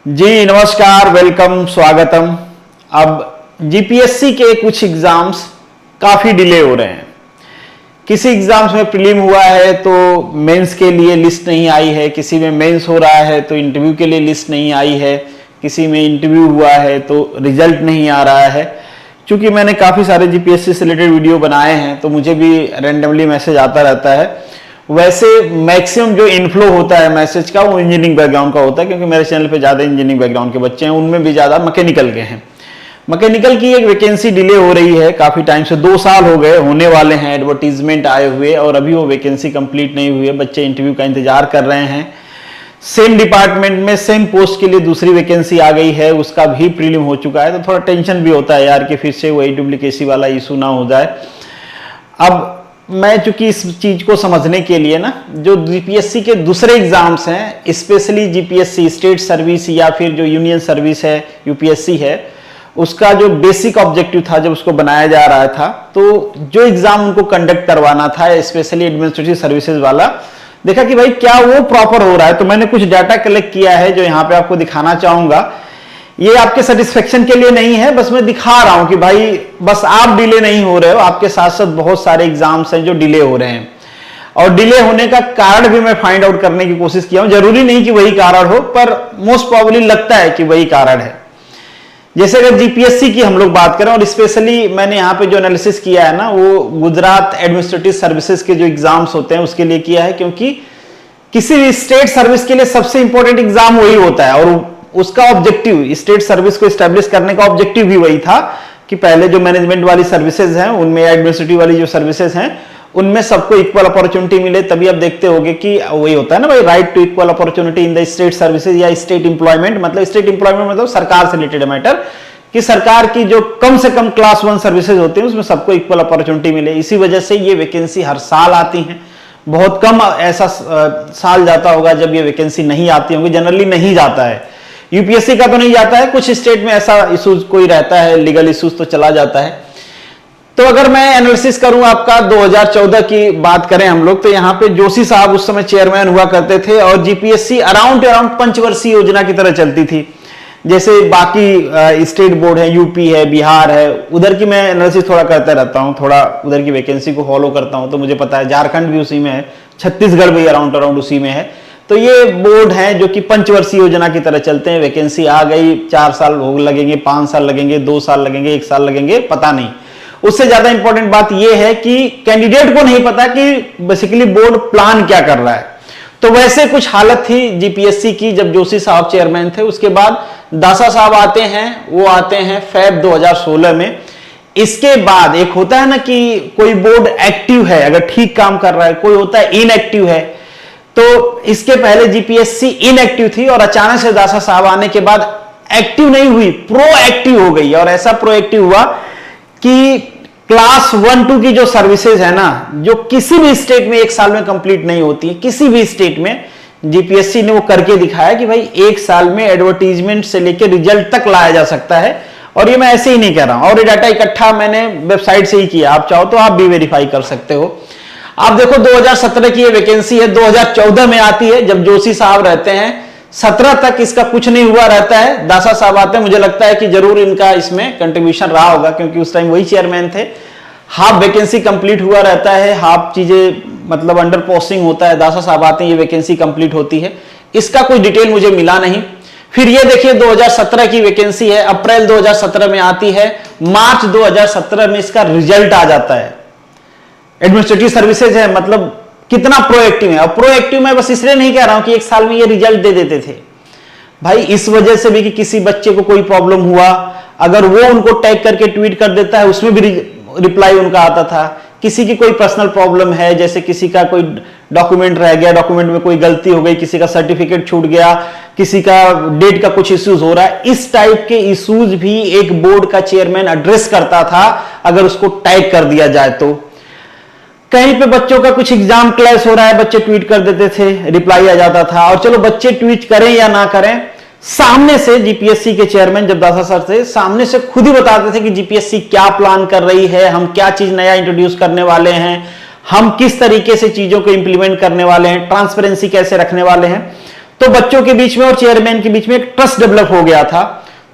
जी नमस्कार, वेलकम, स्वागतम। अब जीपीएससी के कुछ एग्जाम्स काफी डिले हो रहे हैं। किसी एग्जाम्स में प्रीलिम हुआ है तो मेंस के लिए लिस्ट नहीं आई है, किसी में मेंस हो रहा है तो इंटरव्यू के लिए लिस्ट नहीं आई है, किसी में इंटरव्यू हुआ है तो रिजल्ट नहीं आ रहा है। क्योंकि मैंने काफी सारे जीपीएससी से रिलेटेड वीडियो बनाए हैं तो मुझे भी रैंडमली मैसेज आता रहता है। वैसे मैक्सिमम जो इनफ्लो होता है मैसेज का वो इंजीनियरिंग बैकग्राउंड का होता है, क्योंकि मेरे चैनल पे ज़्यादा इंजीनियरिंग बैकग्राउंड के बच्चे हैं, उनमें भी ज़्यादा मैकेनिकल के हैं। मैकेनिकल की एक वैकेंसी डिले हो रही है काफ़ी टाइम से, 2 साल हो गए होने वाले हैं एडवर्टीजमेंट आए हुए और अभी वो वैकेंसी कंप्लीट नहीं हुई है। बच्चे इंटरव्यू का इंतजार कर रहे हैं। सेम डिपार्टमेंट में सेम पोस्ट के लिए दूसरी वैकेंसी आ गई है, उसका भी प्रीलिम हो चुका है, तो थोड़ा टेंशन भी होता है यार कि फिर से वही डुप्लीकेसी वाला इशू ना हो जाए। अब मैं चूंकि इस चीज को समझने के लिए ना, जो जीपीएससी के दूसरे एग्जाम्स हैं, स्पेशली जीपीएससी स्टेट सर्विस या फिर जो यूनियन सर्विस है यूपीएससी है, उसका जो बेसिक ऑब्जेक्टिव था जब उसको बनाया जा रहा था, तो जो एग्जाम उनको कंडक्ट करवाना था स्पेशली एडमिनिस्ट्रेटिव सर्विसेज वाला, देखा कि भाई क्या वो प्रॉपर हो रहा है। तो मैंने कुछ डाटा कलेक्ट किया है जो यहाँ पे आपको दिखाना चाहूंगा। ये आपके सेटिस्फेक्शन के लिए नहीं है, बस मैं दिखा रहा हूं कि भाई बस आप डिले नहीं हो रहे हो, आपके साथ साथ बहुत सारे एग्जाम्स हैं जो डिले हो रहे हैं। और डिले होने का कारण भी मैं फाइंड आउट करने की कोशिश किया हूं। जरूरी नहीं कि वही कारण हो, पर मोस्ट प्रोबेबली लगता है कि वही कारण है। जैसे अगर जीपीएससी की हम लोग बात करें, और स्पेशली मैंने यहाँ पे जो एनालिसिस किया है ना, वो गुजरात एडमिनिस्ट्रेटिव सर्विसेज के जो एग्जाम्स होते हैं उसके लिए किया है, क्योंकि किसी भी स्टेट सर्विस के लिए सबसे इंपॉर्टेंट एग्जाम वही होता है। और उसका ऑब्जेक्टिव, स्टेट सर्विस को एस्टेब्लिश करने का ऑब्जेक्टिव भी वही था कि पहले जो मैनेजमेंट वाली सर्विसेज हैं उनमें, एडमिनिस्ट्रेटिव वाली जो सर्विसेज हैं उनमें सबको इक्वल अपॉर्चुनिटी मिले। तभी आप देखते होंगे कि वही होता है ना भाई, right to equal opportunity in the state services या स्टेट इंप्लॉयमेंट। मतलब स्टेट इंप्लॉयमेंट मतलब सरकार से रिलेटेड मैटर, कि सरकार की जो कम से कम क्लास 1 सर्विसेज होती हैं उसमें सबको इक्वल अपॉर्चुनिटी मिले। इसी वजह से ये वैकेंसी हर साल आती है। बहुत कम ऐसा साल जाता होगा जब ये वैकेंसी नहीं आती होगी, जनरली नहीं जाता है। यूपीएससी का तो नहीं जाता है, कुछ स्टेट में ऐसा इश्यूज कोई रहता है, लीगल इश्यूज तो चला जाता है। तो अगर मैं एनालिसिस करूं आपका 2014 की बात करें हम लोग, तो यहां पे जोशी साहब उस समय चेयरमैन हुआ करते थे और जीपीएससी अराउंड पंचवर्षीय योजना की तरह चलती थी। जैसे बाकी स्टेट बोर्ड है, यूपी है, बिहार है, उधर की मैं एनालिसिस थोड़ा करता रहता हूं, थोड़ा उधर की वैकेंसी को फॉलो करता हूं, तो मुझे पता है झारखंड भी उसी में है, छत्तीसगढ़ भी अराउंड उसी में है। तो ये बोर्ड हैं जो कि पंचवर्षीय योजना की तरह चलते हैं। वैकेंसी आ गई, 4 साल लगेंगे, 5 साल लगेंगे, 2 साल लगेंगे, 1 साल लगेंगे, पता नहीं। उससे ज्यादा इंपॉर्टेंट बात यह है कि कैंडिडेट को नहीं पता कि बेसिकली बोर्ड प्लान क्या कर रहा है। तो वैसे कुछ हालत थी जीपीएससी की जब जोशी साहब चेयरमैन थे। उसके बाद दासा साहब आते हैं, वो आते हैं फेब 2016 में। इसके बाद एक होता है ना कि कोई बोर्ड एक्टिव है अगर ठीक काम कर रहा है, कोई होता है इनएक्टिव है। तो इसके पहले जीपीएससी इनएक्टिव थी और अचानक से दासा साहब आने के बाद एक्टिव नहीं हुई, प्रोएक्टिव हो गई। और ऐसा प्रोएक्टिव हुआ कि क्लास 1-2 की जो सर्विसेज है ना, जो किसी भी स्टेट में 1 साल में कंप्लीट नहीं होती, किसी भी स्टेट में, जीपीएससी ने वो करके दिखाया कि भाई 1 साल में एडवर्टीजमेंट से लेकर रिजल्ट तक लाया जा सकता है। और ये मैं ऐसे ही नहीं कह रहा हूं, और ये डाटा इकट्ठा मैंने वेबसाइट से ही किया, आप चाहो तो आप भी वेरीफाई कर सकते हो। आप देखो 2017 की ये वैकेंसी है, 2014 में आती है जब जोशी साहब रहते हैं, 17 तक इसका कुछ नहीं हुआ रहता है। दासा साहब आते हैं, मुझे लगता है कि जरूर इनका इसमें कंट्रीब्यूशन रहा होगा, क्योंकि उस टाइम वही चेयरमैन थे। हाफ वैकेंसी कंप्लीट हुआ रहता है, हाफ चीजें मतलब अंडर पोस्टिंग होता है। दासा साहब आते हैं, ये वैकेंसी कंप्लीट होती है। इसका कोई डिटेल मुझे मिला नहीं। फिर ये देखिए 2017 की वैकेंसी है, अप्रैल 2017 में आती है, मार्च 2017 में इसका रिजल्ट आ जाता है। एडमिनिस्ट्रेटिव सर्विसेज है, मतलब कितना प्रोएक्टिव है। और प्रोएक्टिव मैं बस इसलिए नहीं कह रहा हूं कि 1 साल में ये रिजल्ट दे देते थे भाई, इस वजह से भी कि किसी बच्चे को कोई प्रॉब्लम हुआ, अगर वो उनको टैग करके ट्वीट कर देता है, उसमें भी रिप्लाई उनका आता था। किसी की कोई पर्सनल प्रॉब्लम है, जैसे किसी का कोई डॉक्यूमेंट रह गया, डॉक्यूमेंट में कोई गलती हो गई, किसी का सर्टिफिकेट छूट गया, किसी का डेट का कुछ इश्यूज हो रहा है, इस टाइप के इश्यूज भी एक बोर्ड का चेयरमैन एड्रेस करता था अगर उसको टैग कर दिया जाए तो। कहीं पे बच्चों का कुछ एग्जाम क्लैश हो रहा है, बच्चे ट्वीट कर देते थे, रिप्लाई आ जाता था। और चलो बच्चे ट्वीट करें या ना करें, सामने से जीपीएससी के चेयरमैन जब दासा सर थे, सामने से खुद ही बताते थे कि जीपीएससी क्या प्लान कर रही है, हम क्या चीज नया इंट्रोड्यूस करने वाले हैं, हम किस तरीके से चीजों को इंप्लीमेंट करने वाले हैं, ट्रांसपेरेंसी कैसे रखने वाले हैं। तो बच्चों के बीच में और चेयरमैन के बीच में एक ट्रस्ट डेवलप हो गया था।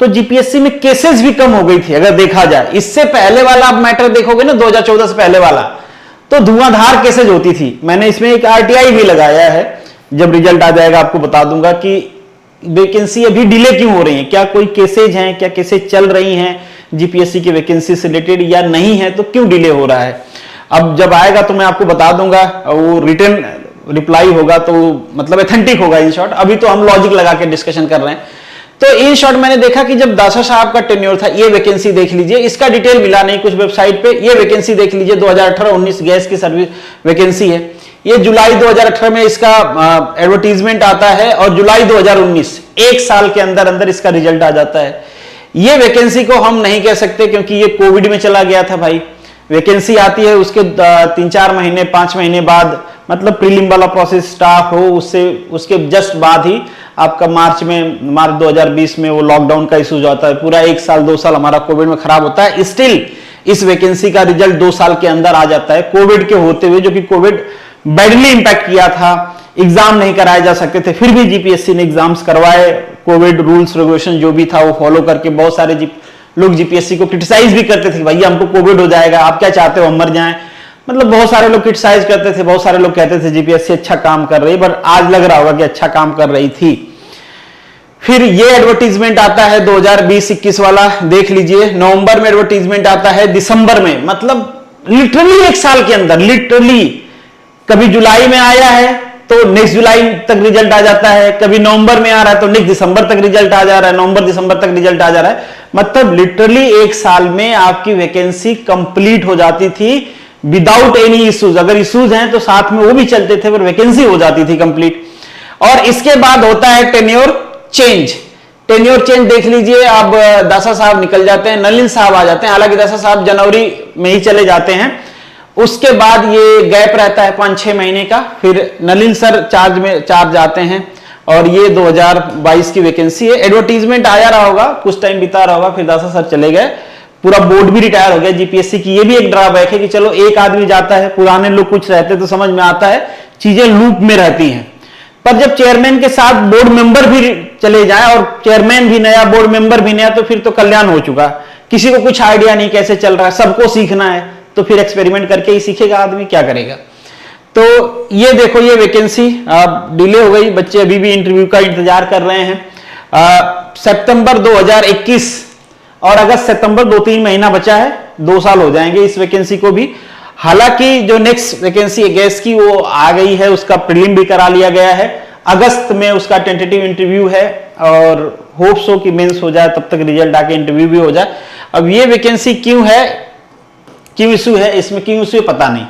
तो जीपीएससी में केसेस भी कम हो गई थी अगर देखा जाए। इससे पहले वाला आप मैटर देखोगे ना, 2014 से पहले वाला, तो धुआंधार केसेज होती थी। मैंने इसमें एक आरटीआई भी लगाया है, जब रिजल्ट आ जाएगा आपको बता दूंगा कि वैकेंसी अभी डिले क्यों हो रही है, क्या कोई केसेज हैं, क्या केसेज चल रही हैं जीपीएससी के वैकेंसी से रिलेटेड या नहीं है, तो क्यों डिले हो रहा है। अब जब आएगा तो मैं आपको बता दूंगा, वो रिटर्न रिप्लाई होगा तो मतलब ऑथेंटिक होगा इन शॉर्ट। अभी तो हम लॉजिक लगा के डिस्कशन कर रहे हैं। तो इन शॉर्ट मैंने देखा कि जब दासा साहब का टेन्योर था, ये वैकेंसी देख लीजिए, इसका डिटेल मिला नहीं कुछ वेबसाइट पे, ये वैकेंसी देख लीजिए 2018-19 गैस की सर्विस वैकेंसी है। ये जुलाई 2018 में इसका एडवर्टीजमेंट आता है और जुलाई 2019 एक साल के अंदर अंदर इसका रिजल्ट आ जाता है। ये वैकेंसी को हम नहीं कह सकते क्योंकि ये कोविड में चला गया था भाई। वैकेंसी आती है उसके 3-4 महीने 5 महीने बाद, मतलब प्रीलिम वाला प्रोसेस स्टार्ट हो उसके जस्ट बाद ही आपका मार्च 2020 में वो लॉकडाउन का इशू आता है। पूरा 1 साल 2 साल हमारा कोविड में खराब होता है। स्टिल इस वैकेंसी का रिजल्ट 2 साल के अंदर आ जाता है, कोविड के होते हुए, जो कि कोविड बैडली इंपैक्ट किया था। एग्जाम नहीं कराए जा सकते थे, फिर भी जीपीएससी ने एग्जाम्स करवाए। कोविड रूल्स रेगुलेशन जो भी था वो फॉलो करके बहुत सारे लोग जीपीएससी को क्रिटिसाइज भी करते थे, भैया हमको कोविड हो जाएगा, आप क्या चाहते हो हम मर जाएं। मतलब बहुत सारे लोग क्रिटिसाइज करते थे, बहुत सारे लोग कहते थे जीपीएससी अच्छा काम कर रही है, बट आज लग रहा होगा कि अच्छा काम कर रही थी। फिर ये एडवर्टीजमेंट आता है 2020-21 वाला, देख लीजिए। नवंबर में एडवर्टीजमेंट आता है, दिसंबर में, मतलब लिटरली 1 साल के अंदर, लिटरली कभी जुलाई में आया है तो नेक्स्ट जुलाई तक रिजल्ट आ जाता है, कभी नवंबर में आ रहा है तो नेक्स्ट दिसंबर तक रिजल्ट आ जा रहा है, नवंबर दिसंबर तक रिजल्ट आ जा रहा है। मतलब लिटरली 1 साल में आपकी वैकेंसी कंप्लीट हो जाती थी विदाउट एनी इश्यूज। अगर इश्यूज हैं तो साथ में वो भी चलते थे, पर वैकेंसी हो जाती थी कंप्लीट। और इसके बाद होता है टेन्योर चेंज। टेन्योर चेंज देख लीजिए, अब दासा साहब निकल जाते हैं, नलिन साहब आ जाते हैं। हालांकि दासा साहब जनवरी में ही चले जाते हैं, उसके बाद ये गैप रहता है 5-6 महीने का, फिर नलिन सर चार्ज आते हैं। और ये 2022 की वैकेंसी है। एडवर्टीजमेंट आया रहा होगा, कुछ टाइम बिता रहा होगा, फिर दासा सर चले गए, पूरा बोर्ड भी रिटायर हो गया जीपीएससी की। ये भी एक ड्रॉबैक है कि चलो एक आदमी जाता है, पुराने लोग कुछ रहते तो समझ में आता है, चीजें लूप में रहती हैं। पर जब चेयरमैन के साथ बोर्ड मेंबर भी चले जाए और चेयरमैन भी नया, बोर्ड मेंबर भी नया, तो फिर तो कल्याण हो चुका। किसी को कुछ आइडिया नहीं कैसे चल रहा है, सबको सीखना है, तो फिर एक्सपेरिमेंट करके ही सीखेगा आदमी, क्या करेगा। तो ये देखो, ये वैकेंसी डिले हो गई, बच्चे अभी भी इंटरव्यू का इंतजार कर रहे हैं। सितंबर 2021 और अगस्त सितंबर 2-3 महीना बचा है, 2 साल हो जाएंगे इस वैकेंसी को भी। हालांकि जो नेक्स्ट वैकेंसी है गैस की वो आ गई है, उसका प्रीलिम भी करा लिया गया है, अगस्त में उसका टेंटेटिव इंटरव्यू है और होप्स हो कि मेंस हो जाए, तब तक रिजल्ट आके इंटरव्यू भी हो जाए। अब ये वैकेंसी क्यों है, क्यों इशू है, इसमें क्यों इशू है पता नहीं।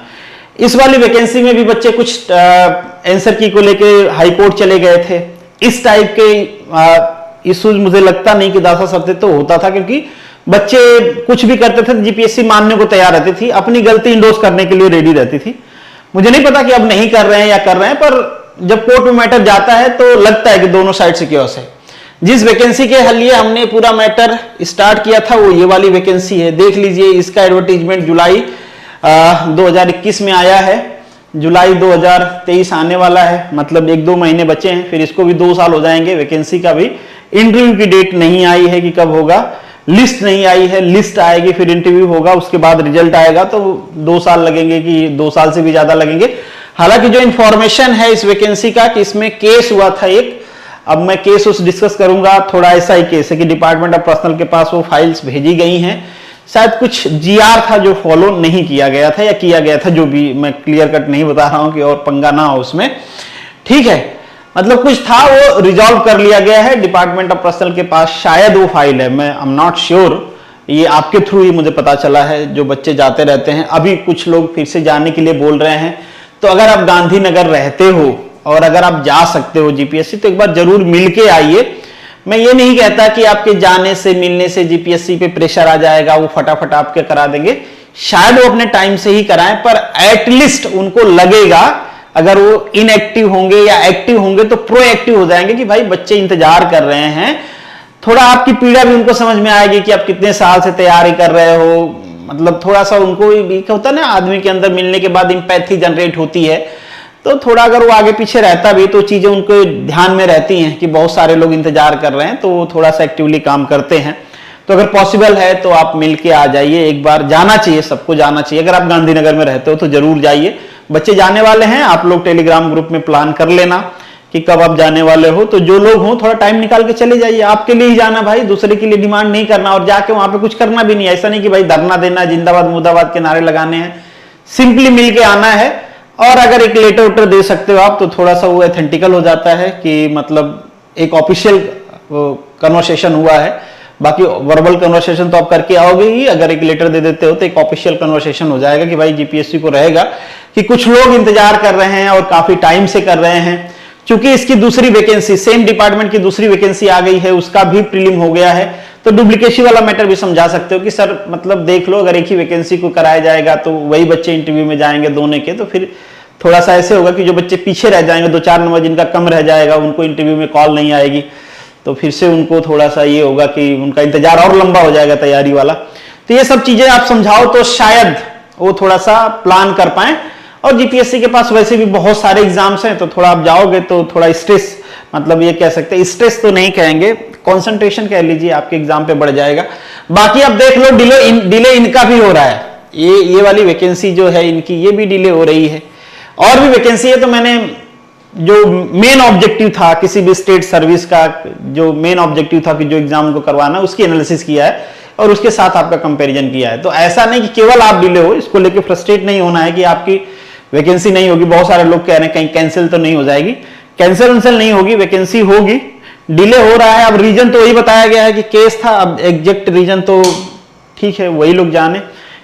इस वाली वैकेंसी में भी बच्चे कुछ आंसर की को लेके हाई कोर्ट चले गए थे। इस टाइप के इश्यूज मुझे लगता नहीं कि दासा सत्य तो होता था, क्योंकि बच्चे कुछ भी करते थे जीपीएससी मानने को तैयार रहती थी, अपनी गलती इंडोर्स करने के लिए रेडी रहती थी। मुझे नहीं पता कि अब नहीं कर रहे हैं या कर रहे हैं, पर जब कोर्ट में मैटर जाता है तो लगता है कि दोनों साइड सिक्योर्स है। जिस वैकेंसी के लिए हमने पूरा मैटर स्टार्ट किया था वो ये वाली वैकेंसी है, देख लीजिए। इसका एडवर्टीजमेंट जुलाई 2021 में आया है, जुलाई 2023 आने वाला है, मतलब 1-2 महीने बचे हैं, फिर इसको भी 2 साल हो जाएंगे। वैकेंसी का भी इंटरव्यू की डेट नहीं आई है कि कब होगा, लिस्ट नहीं आई है, लिस्ट आएगी फिर इंटरव्यू होगा, उसके बाद रिजल्ट आएगा, तो 2 साल लगेंगे कि 2 साल से भी ज्यादा लगेंगे। हालांकि जो इंफॉर्मेशन है इस वैकेंसी का कि इसमें केस हुआ था एक, अब मैं केस उस डिस्कस करूंगा, थोड़ा ऐसा ही केस है कि डिपार्टमेंट ऑफ पर्सनल के पास वो फाइल्स भेजी गई हैं, शायद कुछ जीआर था जो फॉलो नहीं किया गया था या किया गया था, जो भी मैं क्लियर कट नहीं बता रहा हूं कि और पंगा ना हो उसमें, ठीक है। मतलब कुछ था वो रिजॉल्व कर लिया गया है डिपार्टमेंट ऑफ पर्सनल के पास, शायद वो फाइल है, मैं आई एम नॉट श्योर, ये आपके थ्रू ही मुझे पता चला है। जो बच्चे जाते रहते हैं, अभी कुछ लोग फिर से जाने के लिए बोल रहे हैं, तो अगर आप गांधीनगर रहते हो और अगर आप जा सकते हो जीपीएससी, तो एक बार जरूर मिल के आइए। मैं ये नहीं कहता कि आपके जाने से मिलने से जीपीएससी पे प्रेशर आ जाएगा, वो फटाफट आपके करा देंगे, शायद वो अपने टाइम से ही कराएं, पर एटलीस्ट उनको लगेगा, अगर वो इनएक्टिव होंगे या एक्टिव होंगे तो प्रोएक्टिव हो जाएंगे कि भाई बच्चे इंतजार कर रहे हैं। थोड़ा आपकी पीड़ा भी उनको समझ में आएगी कि आप कितने साल से तैयारी कर रहे हो, मतलब थोड़ा सा उनको भी होता है ना, आदमी के अंदर मिलने के बाद इंपैथी जनरेट होती है, तो थोड़ा अगर वो आगे पीछे रहता भी तो चीजें उनको ध्यान में रहती हैं कि बहुत सारे लोग इंतजार कर रहे हैं, तो वो थोड़ा सा एक्टिवली काम करते हैं। तो अगर पॉसिबल है तो आप मिलके आ जाइए, एक बार जाना चाहिए, सबको जाना चाहिए। अगर आप गांधीनगर में रहते हो तो जरूर जाइए, बच्चे जाने वाले हैं, आप लोग टेलीग्राम ग्रुप में प्लान कर लेना कि कब आप जाने वाले हो। तो जो लोग हो थोड़ा टाइम निकाल के चले जाइए, आपके लिए ही जाना भाई, दूसरे के लिए डिमांड नहीं करना, और जाके वहां पे कुछ करना भी नहीं। ऐसा नहीं कि भाई धरना देना, जिंदाबाद मुर्दाबाद के नारे लगाने हैं, सिंपली मिल के आना है। और अगर एक लेटर उटर दे सकते हो आप तो थोड़ा सा वो एथेंटिकल हो जाता है कि मतलब एक ऑफिशियल कन्वर्सेशन हुआ है। बाकी वर्बल कन्वर्सेशन तो आप करके आओगे ही, अगर एक लेटर दे देते हो तो एक ऑफिशियल कन्वर्सेशन हो जाएगा कि भाई जीपीएससी को रहेगा कि कुछ लोग इंतजार कर रहे हैं और काफी टाइम से कर रहे हैं। चूंकि इसकी दूसरी वैकेंसी, सेम डिपार्टमेंट की दूसरी वैकेंसी आ गई है, उसका भी प्रीलिम हो गया है, तो डुप्लीकेसी वाला मैटर भी समझा सकते हो कि सर मतलब देख लो, अगर एक ही वैकेंसी को कराया जाएगा तो वही बच्चे इंटरव्यू में जाएंगे दोनों के, तो फिर थोड़ा सा ऐसे होगा कि जो बच्चे पीछे रह जाएंगे, 2-4 नंबर जिनका कम रह जाएगा, उनको इंटरव्यू में कॉल नहीं आएगी, तो फिर से उनको थोड़ा सा ये होगा कि उनका इंतजार और लंबा हो जाएगा तैयारी वाला। तो ये सब चीजें आप समझाओ तो शायद वो थोड़ा सा प्लान कर पाए। और जीपीएससी के पास वैसे भी बहुत सारे एग्जाम्स हैं, तो थोड़ा आप जाओगे तो थोड़ा स्ट्रेस, मतलब ये कह सकते हैं, स्ट्रेस तो नहीं कहेंगे, कंसंट्रेशन कह लीजिए, आपके एग्जाम पे बढ़ जाएगा। बाकी आप देख लो डिले इनका भी हो रहा है, ये वाली वैकेंसी जो है इनकी, ये भी डिले हो रही है। और भी वैकेंसी है, तो मैंने जो मेन ऑब्जेक्टिव था किसी भी स्टेट सर्विस का, जो मेन ऑब्जेक्टिव था कि जो एग्जाम को करवाना, उसकी एनालिसिस किया है और उसके साथ आपका कंपैरिजन किया है। तो ऐसा नहीं कि केवल आप डिले हो, इसको लेके फ्रस्ट्रेट नहीं होना है कि आपकी वैकेंसी नहीं होगी। बहुत सारे लोग कह रहे हैं कहीं कैंसिल तो नहीं हो जाएगी, कैंसिल नहीं होगी, वैकेंसी होगी। डिले हो रहा है, अब रीजन तो वही बताया गया है कि केस था, अब एग्जैक्ट रीजन तो ठीक है वही लोग जाने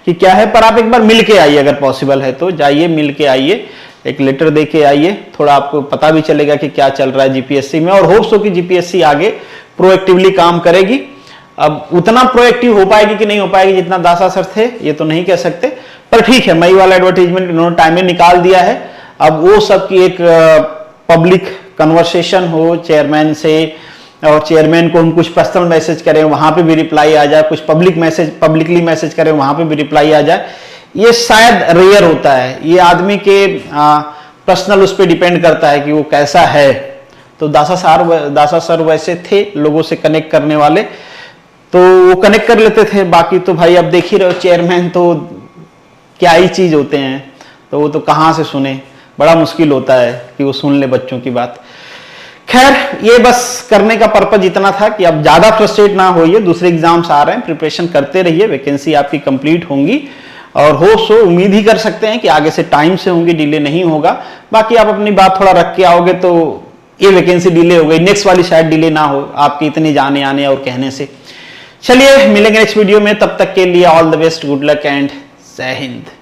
कि क्या है। पर आप एक बार मिल के आइए, अगर पॉसिबल है तो जाइए, मिल के आइए, एक लेटर दे के आइए, थोड़ा आपको पता भी चलेगा कि क्या चल रहा है जीपीएससी में। और होप्स हो कि जीपीएससी आगे प्रोएक्टिवली काम करेगी। अब उतना प्रोएक्टिव हो पाएगी कि नहीं हो पाएगी जितना दासा सर थे, ये तो नहीं कह सकते, पर ठीक है, मई वाला एडवर्टाइजमेंट इन्होंने टाइम में निकाल दिया है। अब वो सब की एक पब्लिक कन्वर्सेशन हो चेयरमैन से, और चेयरमैन को हम कुछ पर्सनल मैसेज करें, वहां पे भी रिप्लाई आ जाए, कुछ पब्लिकली मैसेज करें, वहां पे भी रिप्लाई आ जाए, ये शायद रेयर होता है। ये आदमी के पर्सनल उस पर डिपेंड करता है कि वो कैसा है। तो दासा सर वैसे थे, लोगों से कनेक्ट करने वाले, तो वो कनेक्ट कर लेते थे। बाकी तो भाई अब देख ही रहे हो, चेयरमैन तो क्या ही चीज होते हैं, तो वो तो कहाँ से सुने, बड़ा मुश्किल होता है कि वो सुन ले बच्चों की बात। खैर, ये बस करने का पर्पज इतना था कि अब ज्यादा फ्रस्ट्रेट ना होइए, दूसरे एग्जाम्स आ रहे हैं, प्रिपरेशन करते रहिए, वैकेंसी आपकी कंप्लीट होंगी और हो उम्मीद ही कर सकते हैं कि आगे से टाइम से होंगी, डिले नहीं होगा। बाकी आप अपनी बात थोड़ा रख के आओगे तो ये वैकेंसी डिले हो गई, नेक्स्ट वाली शायद डिले ना हो आपकी इतनी जाने आने और कहने से। चलिए मिलेंगे नेक्स्ट वीडियो में, तब तक के लिए all the best, good luck and जय हिंद।